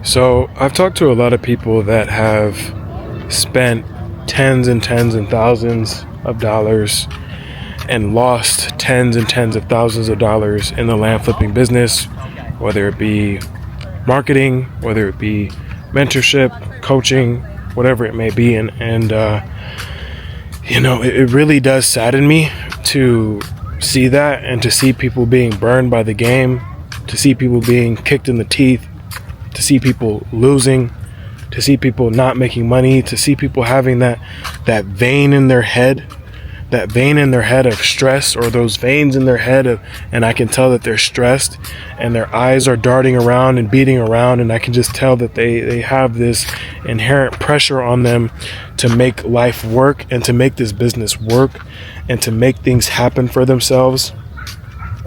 So I've talked to a lot of people that have spent tens and tens and thousands of dollars and lost tens and tens of thousands of dollars in the land flipping business, whether it be marketing, whether it be mentorship, coaching, whatever it may be. And it really does sadden me to see that and to see people being burned by the game, to see people being kicked in the teeth, to see people losing, to see people not making money, to see people having that vein in their head, of stress, or those veins in their head and I can tell that they're stressed and their eyes are darting around and beating around, and I can just tell that they have this inherent pressure on them to make life work and to make this business work and to make things happen for themselves.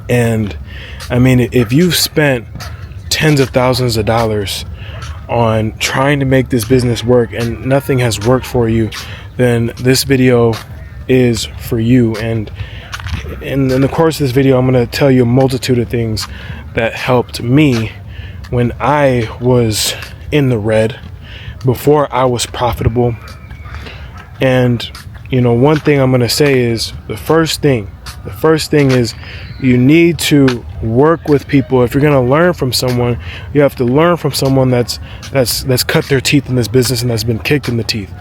And I mean, if you've spent tens of thousands of dollars on trying to make this business work and nothing has worked for you, then this video is for you. And in the course of this video, I'm going to tell you a multitude of things that helped me when I was in the red, before I was profitable. And one thing I'm going to say is the first thing is you need to work with people. If you're going to learn from someone, you have to learn from someone that's cut their teeth in this business and that's been kicked in the teeth,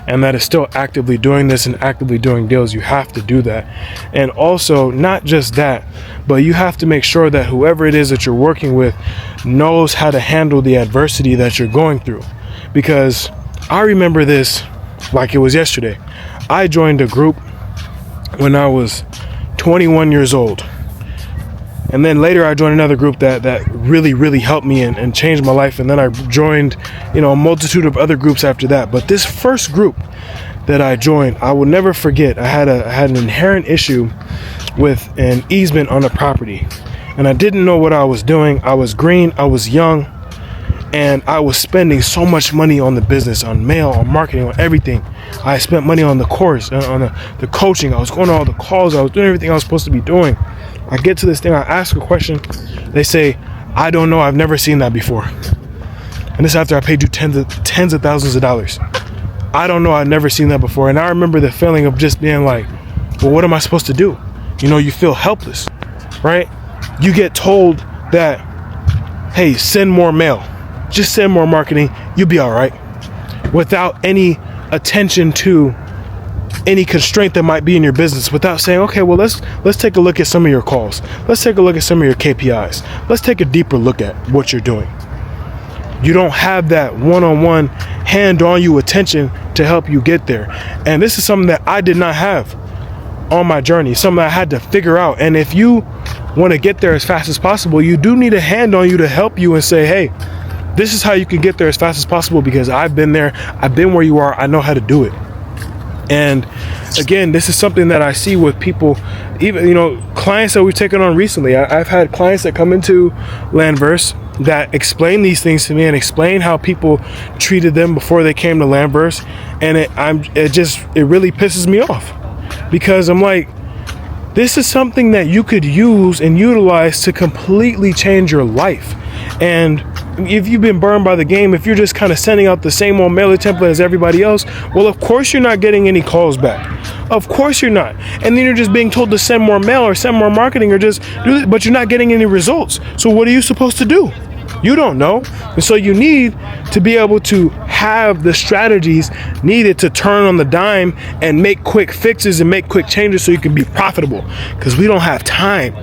and that is still actively doing this and actively doing deals. You have to do that. And also, not just that, but you have to make sure that whoever it is that you're working with knows how to handle the adversity that you're going through. Because I remember this like it was yesterday. I joined a group when I was 21 years old. And then later I joined another group that really, really helped me and changed my life. And then I joined, a multitude of other groups after that. But this first group that I joined, I will never forget. I had an inherent issue with an easement on a property. And I didn't know what I was doing. I was green, I was young, and I was spending so much money on the business, on mail, on marketing, on everything. I spent money on the course, on the coaching. I was going to all the calls. I was doing everything I was supposed to be doing. I get to this thing, I ask a question. They say, I don't know, I've never seen that before. And this after I paid you tens of thousands of dollars. I don't know, I've never seen that before. And I remember the feeling of just being like, well, what am I supposed to do? You feel helpless, right? You get told that, hey, send more mail. Just send more marketing, you'll be all right. Without any attention to any constraint that might be in your business, without saying, okay, well, let's take a look at some of your calls. Let's take a look at some of your KPIs. Let's take a deeper look at what you're doing. You don't have that one-on-one, hand-on-you attention to help you get there. And this is something that I did not have on my journey, something I had to figure out. And if you want to get there as fast as possible, you do need a hand on you to help you and say, hey, this is how you can get there as fast as possible, because I've been there, I've been where you are, I know how to do it. And again, this is something that I see with people, even, clients that we've taken on recently. I've had clients that come into LandVerse that explain these things to me and explain how people treated them before they came to LandVerse. And it really pisses me off, because I'm like, this is something that you could use and utilize to completely change your life. And if you've been burned by the game, if you're just kind of sending out the same old mailer template as everybody else, well, of course you're not getting any calls back. Of course you're not. And then you're just being told to send more mail or send more marketing or just do it, but you're not getting any results. So what are you supposed to do? You don't know. And so you need to be able to have the strategies needed to turn on the dime and make quick fixes and make quick changes so you can be profitable, because we don't have time.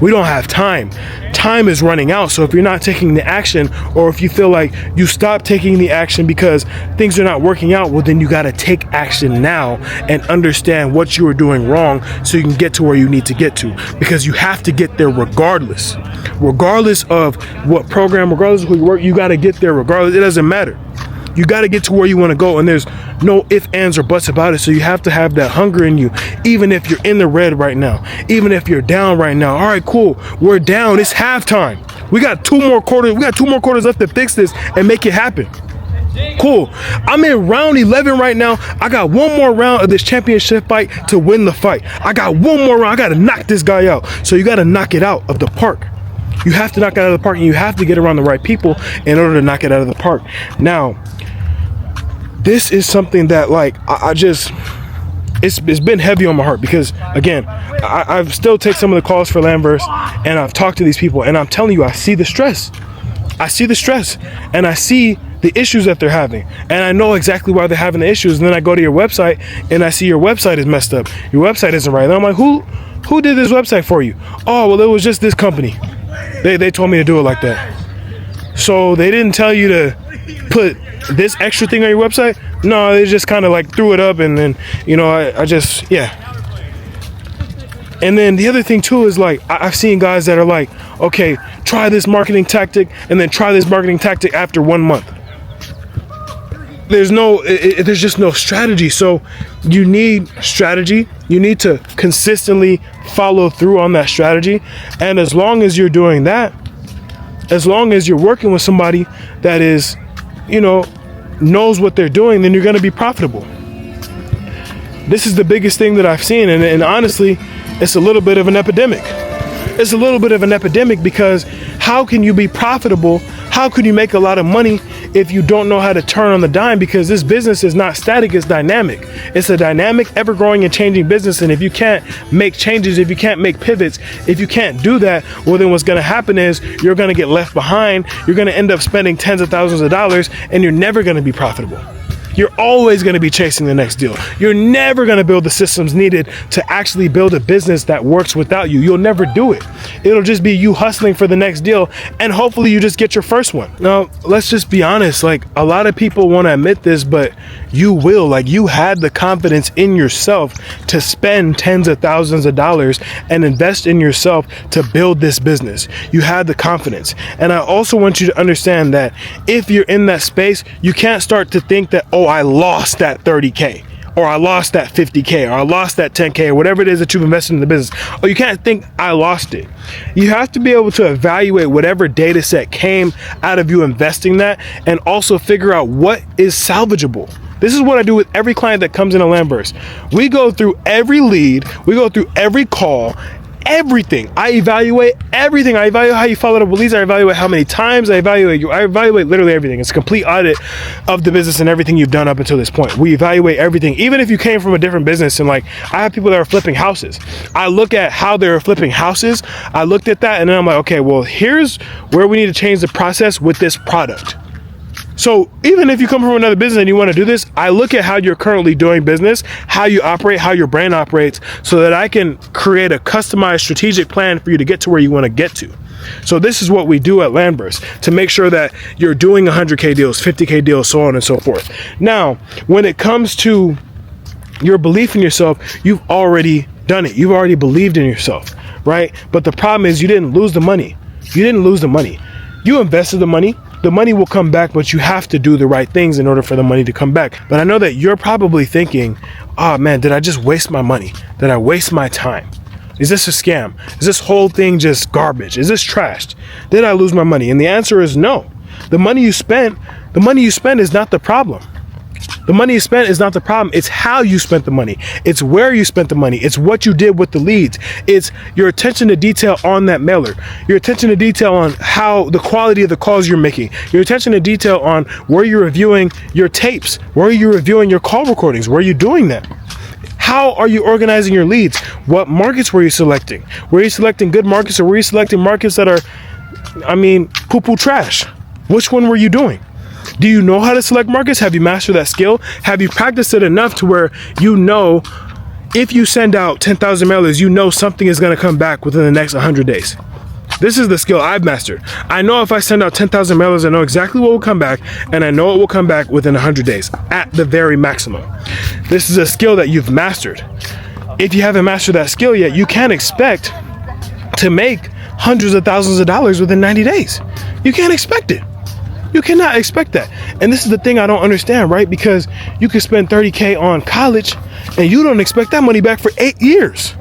We don't have time. Time is running out. So if you're not taking the action, or if you feel like you stop taking the action because things are not working out, well, then you got to take action now and understand what you are doing wrong so you can get to where you need to get to, because you have to get there regardless of what program, regardless of who you work. You got to get there regardless. It doesn't matter. You got to get to where you want to go, and there's no ifs, ands, or buts about it. So you have to have that hunger in you, even if you're in the red right now, even if you're down right now. All right, cool. We're down. It's halftime. We got 2 more quarters. We got 2 more quarters left to fix this and make it happen. Cool. I'm in round 11 right now. I got 1 more round of this championship fight to win the fight. I got 1 more round. I got to knock this guy out. So you got to knock it out of the park. You have to knock it out of the park, and you have to get around the right people in order to knock it out of the park. Now, this is something that, like, I just, it's been heavy on my heart because, again, I've still take some of the calls for LandVerse, and I've talked to these people, and I'm telling you, I see the stress. I see the stress, and I see the issues that they're having, and I know exactly why they're having the issues. And then I go to your website, and I see your website is messed up. Your website isn't right. And I'm like, who did this website for you? Oh, well, it was just this company. They told me to do it like that. So they didn't tell you to put this extra thing on your website? No, they just kind of like threw it up, and then, you know, I just, yeah. And then the other thing too is, like, I've seen guys that are like, okay, try this marketing tactic, and then try this marketing tactic after 1 month. There's just no strategy. So you need strategy. You need to consistently follow through on that strategy. And as long as you're doing that, as long as you're working with somebody that is, you know, knows what they're doing, then you're going to be profitable. This is the biggest thing that I've seen. And honestly, it's a little bit of an epidemic. It's a little bit of an epidemic because how can you be profitable? How can you make a lot of money if you don't know how to turn on the dime? Because this business is not static, it's dynamic. It's a dynamic, ever-growing and changing business. And if you can't make changes, if you can't make pivots, if you can't do that, well, then what's going to happen is you're going to get left behind. You're going to end up spending tens of thousands of dollars, and you're never going to be profitable. You're always going to be chasing the next deal. You're never going to build the systems needed to actually build a business that works without you. You'll never do it. It'll just be you hustling for the next deal, and hopefully you just get your first one. Now, let's just be honest. Like, a lot of people want to admit this, but you will. Like, you had the confidence in yourself to spend tens of thousands of dollars and invest in yourself to build this business. You had the confidence. And I also want you to understand that if you're in that space, you can't start to think that, oh, I lost that 30K, or I lost that 50K, or I lost that 10K, or whatever it is that you've invested in the business. Or you can't think I lost it. You have to be able to evaluate whatever data set came out of you investing that, and also figure out what is salvageable. This is what I do with every client that comes into LandVerse. We go through every lead, we go through every call, everything. I evaluate everything. I evaluate how you followed up with leads. I evaluate how many times. I evaluate literally everything. It's a complete audit of the business and everything you've done up until this point. We evaluate everything. Even if you came from a different business, and like, I have people that are flipping houses. I look at how they're flipping houses. I looked at that, and then I'm like, okay, well, here's where we need to change the process with this product. So even if you come from another business and you want to do this, I look at how you're currently doing business, how you operate, how your brain operates, so that I can create a customized strategic plan for you to get to where you want to get to. So this is what we do at LandVerse to make sure that you're doing 100K deals, 50K deals, so on and so forth. Now, when it comes to your belief in yourself, you've already done it. You've already believed in yourself, right? But the problem is you didn't lose the money. You didn't lose the money. You invested the money. The money will come back, but you have to do the right things in order for the money to come back. But I know that you're probably thinking, oh man, did I just waste my money? Did I waste my time? Is this a scam? Is this whole thing just garbage? Is this trashed? Did I lose my money? And the answer is no. The money you spent is not the problem. The money you spent is not the problem. It's how you spent the money. It's where you spent the money. It's what you did with the leads. It's your attention to detail on that mailer. Your attention to detail on how the quality of the calls you're making. Your attention to detail on where you're reviewing your tapes. Where are you reviewing your call recordings? Where are you doing that? How are you organizing your leads? What markets were you selecting? Were you selecting good markets, or were you selecting markets that are, poo-poo trash? Which one were you doing? Do you know how to select markets? Have you mastered that skill? Have you practiced it enough to where you know if you send out 10,000 mailers, you know something is going to come back within the next 100 days? This is the skill I've mastered. I know if I send out 10,000 mailers, I know exactly what will come back, and I know it will come back within 100 days at the very maximum. This is a skill that you've mastered. If you haven't mastered that skill yet, you can't expect to make hundreds of thousands of dollars within 90 days. You can't expect it. You cannot expect that. And this is the thing I don't understand, right? Because you could spend 30K on college and you don't expect that money back for 8 years.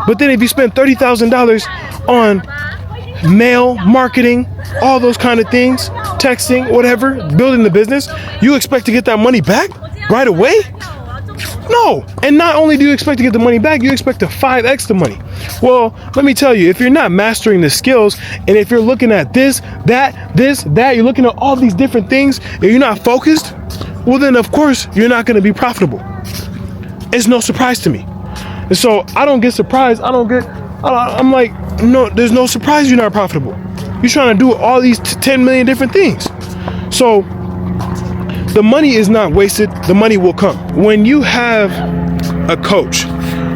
But then if you spend $30,000 on mail, marketing, all those kind of things, texting, whatever, building the business, you expect to get that money back right away? No. And not only do you expect to get the money back, you expect to 5x the money. Well, let me tell you, if you're not mastering the skills, and if you're looking at this, that, you're looking at all these different things, and you're not focused, well then of course you're not going to be profitable. It's no surprise to me. And so I don't get surprised. I'm like, no, there's no surprise you're not profitable. You're trying to do all these 10 million different things. So the money is not wasted. The money will come. When you have a coach,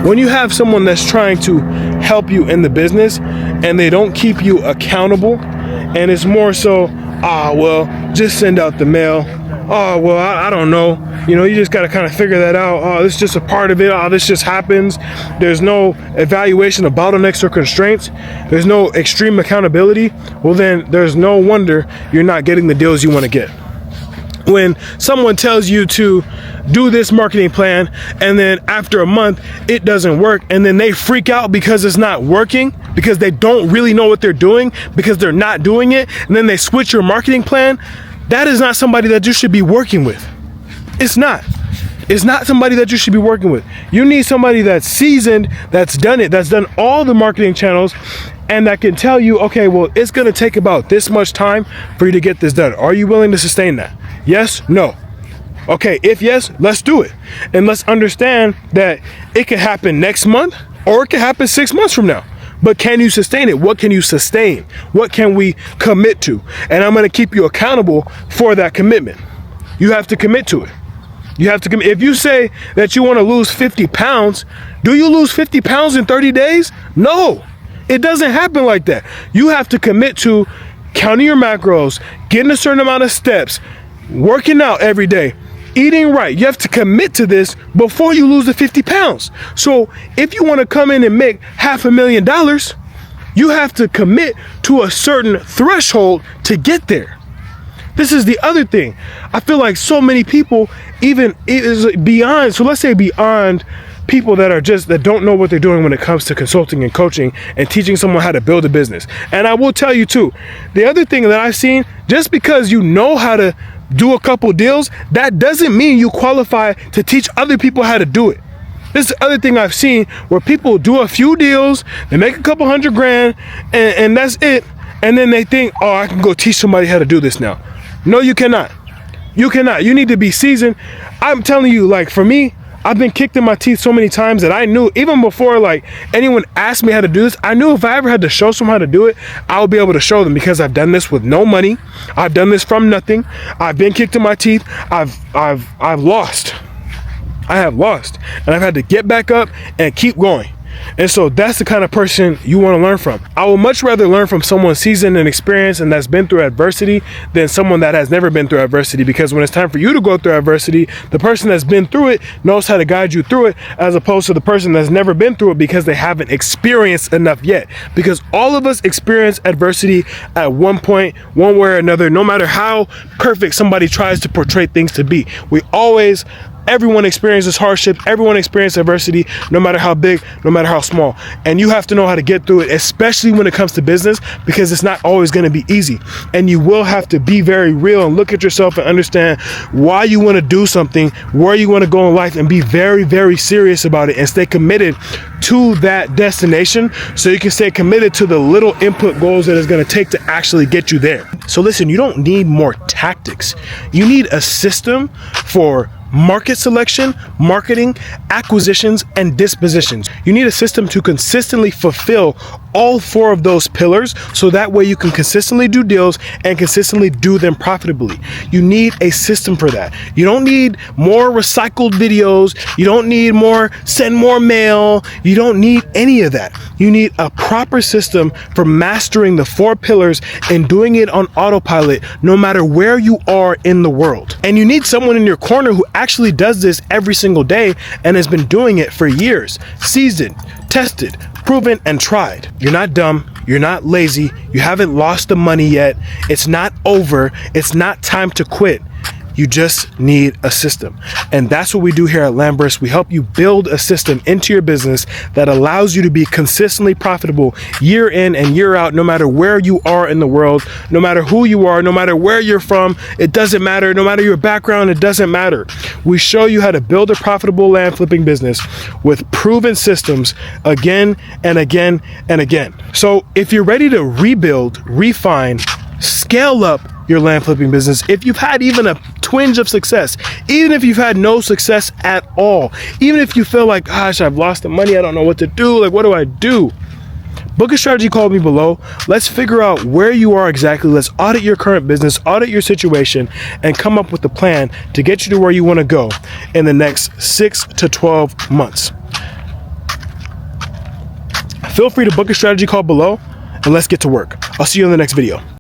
when you have someone that's trying to help you in the business and they don't keep you accountable, and it's more so, well, just send out the mail. Well, I don't know. You just got to kind of figure that out. This is just a part of it. This just happens. There's no evaluation of bottlenecks or constraints. There's no extreme accountability. Well, then there's no wonder you're not getting the deals you want to get. When someone tells you to do this marketing plan and then after a month it doesn't work, and then they freak out because it's not working, because they don't really know what they're doing, because they're not doing it, and then they switch your marketing plan, that is not somebody that you should be working with. It's not somebody that you should be working with. You need somebody that's seasoned, that's done it, that's done all the marketing channels, and that can tell you, okay, well, it's going to take about this much time for you to get this done. Are you willing to sustain that? Yes? No? Okay, if yes, let's do it. And let's understand that it could happen next month or it could happen 6 months from now. But can you sustain it? What can you sustain? What can we commit to? And I'm going to keep you accountable for that commitment. You have to commit to it. You have to commit. If you say that you want to lose 50 pounds, do you lose 50 pounds in 30 days? No, it doesn't happen like that. You have to commit to counting your macros, getting a certain amount of steps, working out every day, eating right. You have to commit to this before you lose the 50 pounds. So if you want to come in and make $500,000, you have to commit to a certain threshold to get there. This is the other thing. I feel like so many people, even it is beyond, so let's say beyond people that don't know what they're doing when it comes to consulting and coaching and teaching someone how to build a business. And I will tell you too, the other thing that I've seen, just because you know how to do a couple deals, that doesn't mean you qualify to teach other people how to do it. This is the other thing I've seen, where people do a few deals, they make a couple $100,000 and that's it. And then they think, oh, I can go teach somebody how to do this now. No, you cannot. You cannot. You need to be seasoned. I'm telling you, like, for me, I've been kicked in my teeth so many times that I knew, even before like anyone asked me how to do this, I knew if I ever had to show someone how to do it, I would be able to show them, because I've done this with no money. I've done this from nothing. I've been kicked in my teeth. I've lost. I have lost, and I've had to get back up and keep going. And so that's the kind of person you want to learn from. I would much rather learn from someone seasoned and experienced and that's been through adversity than someone that has never been through adversity, because when it's time for you to go through adversity, the person that's been through it knows how to guide you through it, as opposed to the person that's never been through it because they haven't experienced enough yet. Because all of us experience adversity at one point, one way or another, no matter how perfect somebody tries to portray things to be. Everyone experiences hardship. Everyone experiences adversity, no matter how big, no matter how small. And you have to know how to get through it, especially when it comes to business, because it's not always going to be easy. And you will have to be very real and look at yourself and understand why you want to do something, where you want to go in life, and be very, very serious about it and stay committed to that destination, so you can stay committed to the little input goals that it's going to take to actually get you there. So listen, you don't need more tactics. You need a system for market selection, marketing, acquisitions, and dispositions. You need a system to consistently fulfill all 4 of those pillars, so that way you can consistently do deals and consistently do them profitably. You need a system for that. You don't need more recycled videos. You don't need more send more mail. You don't need any of that. You need a proper system for mastering the 4 pillars and doing it on autopilot, no matter where you are in the world. And you need someone in your corner who actually does this every single day and has been doing it for years, seasoned, tested, proven, and tried. You're not dumb. You're not lazy. You haven't lost the money yet. It's not over. It's not time to quit. You just need a system. And that's what we do here at LandVerse. We help you build a system into your business that allows you to be consistently profitable year in and year out, no matter where you are in the world, no matter who you are, no matter where you're from, it doesn't matter. No matter your background, it doesn't matter. We show you how to build a profitable land flipping business with proven systems again and again and again. So if you're ready to rebuild, refine, scale up your land flipping business, if you've had even a twinge of success, even if you've had no success at all, even if you feel like, gosh, I've lost the money, I don't know what to do, like, what do I do? Book a strategy call with me below. Let's figure out where you are exactly. Let's audit your current business, audit your situation, and come up with a plan to get you to where you want to go in the next 6 to 12 months. Feel free to book a strategy call below, and let's get to work. I'll see you in the next video.